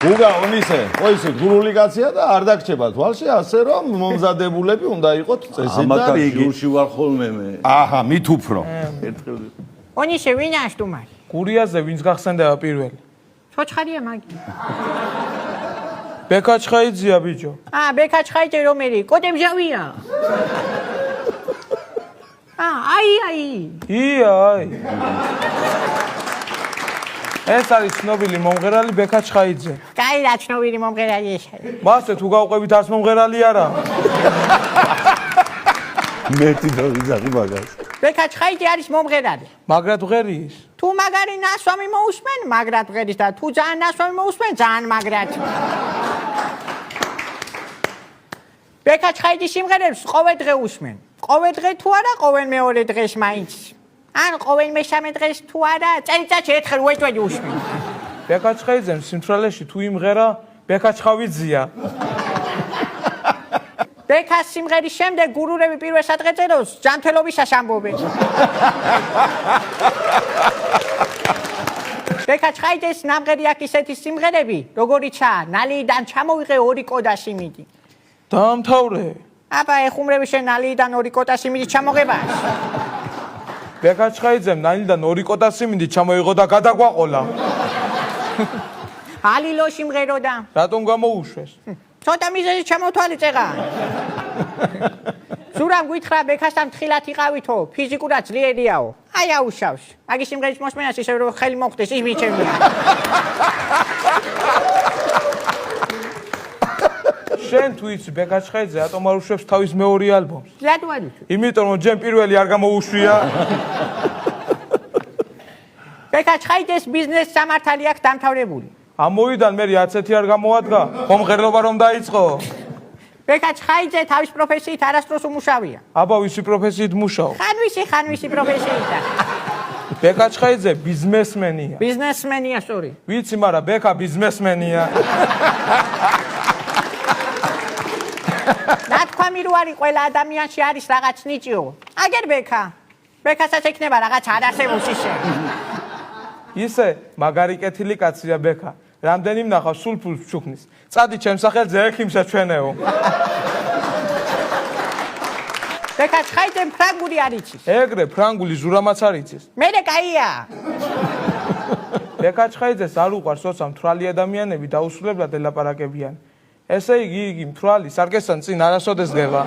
უგაო ისე, ხო ისე გურული კაცია და არ დაგჭება თვალში, ასე რომ მომზადებულები უნდა იყოთ წესით და რიგი. ჟურში ვარ ხოლმე მე. აჰა, მით უფრო. ონისე ვინ აშტუმარ? გურიაზე ვინც გახსენდება პირველი? ჩოჩხარია მაგი. ბეკაჩხაიძეა ბიჭო. ბეკაჩხაიძე რომელი? კოდემჟავია. აი. აი. ეს არის ცნობილი მომღერალი ბეკაჩხაიძე. კაი რა ცნობილი მომღერალი ეს. მასე თუ გავყვებით არც მომღერალი არა. მეტი დრო ვიზაღი მაგას. ბეკაჩხაიძე არის მომღერალი. მაგრად ვღერის? თუ მაგარი ნასვამი მოусმენ, მაგრად ვღერის და თუ ძალიან ნასვამი მოусმენ, ძალიან მაგრად. ბეკაჩხაიძის სიმღერებს ყოველ დღე უსმენ. ყოველ დღე თუ არა, ყოველ მეორე დღეს მაინც. ან ყოველ მესამე დღეს თუ არა, წელიწადში ერთხელ უეჭველი უსმენ. ბეკაჩხაიძემ სიმთვრალეში თუ იმღერა, ბეკაჩხავიძია. ბეკას სიმღერის შემდეგ გურულები პირველ სადღეწელოს ჯანმრთელობისას ამბობენ. ბეკაჩხაიძეს ნამღერი აქვს ისეთი სიმღერები, როგორიცაა ნალიიდან ჩამოვიღე 2 კოდა სიმინდი. დაამთავრე. აბა ეხუმრები შენ ნალიიდან 2 კოდა სიმინდი ჩამოგებას. ბეკაჩხაიძემ ნალიიდან 2 კოდა სიმინდი ჩამოიღო და გადაგვაყოლა. ალილო სიმღეროდა. რატომ გამოუშვეს? ცოტა მიზეზი ჩამოთვალე წეღა. სურამ გითხრა ბეკასთან თხილად იყავითო, ფიზიკურად ძლიერიაო. აი აუშავს. მაგის სიმღერის მოსმენას ისე რომ ხელი მოხდეს, ის მიჩემია. შენ თუ იცი ბეკაჩხაიძე რატომ არ უშვებს თავის მეორე ალბომს? რატო არ იცი? იმიტომ რომ ჯერ პირველი არ გამოუშვია. ბეკაჩხაიძეს ბიზნეს სამართალი აქვს დამთავრებული. ამოვიდან მე 10 არ გამოადგა, მომღერლობა რომ დაიწყო. ბეკაჩხაიძე თავის პროფესიით არასდროს უმუშავია. აბა ვისი პროფესიით მუშაობ? ხან ვისი პროფესიით. ბეკაჩხაიძე ბიზნესმენია. ბიზნესმენია, სწორი. ვიცი, მაგრამ ბეკა ბიზნესმენია. ნათქვამი რო არის ყველა ადამიანში არის რაღაც ნიჭიო. აგერ ბეკასაც ექნება რაღაც არასებულს ისე. ისე მაგარი კეთილი კაცია ბეკა. რამდენი ვნახავ სულ ფულს ჩუქნის. წადი ჩემ სახელზე ექიმსა ჩვენეო. ბეკაჩხაიძე ფრანგული არ იცის. ეგრე ფრანგული ზურამაც არ იცის. მერე კაია. ბეკაჩხაიძეს არ უყვარს როცა მთვრალი ადამიანები დაუსრულებლად ელაპარაკებიან. ესე იგი მთვრალი სარკესთან წინ არასოდეს დგება.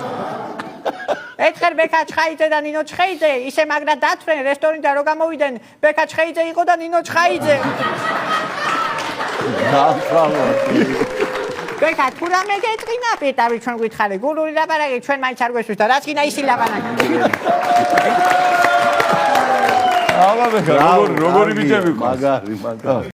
ერთხელ ბეკაჩხაიძე და ნინო ჩხეიძე ისე მაგრად დათვრენ რესტორნიდან რო გამოვიდნენ, ბეკაჩხაიძე იყო და ნინო ჩხაიძე. ბეკა თუ რამე გეტყინა პეტავი ჩვენ გითხარი გულური ლაპარაკი ჩვენ მაინც არ გვესვრის და რაც გინდა ისი ლაპარაკი. აბა ბეკა, როგორი ბიჭები ყავს? მაგარი.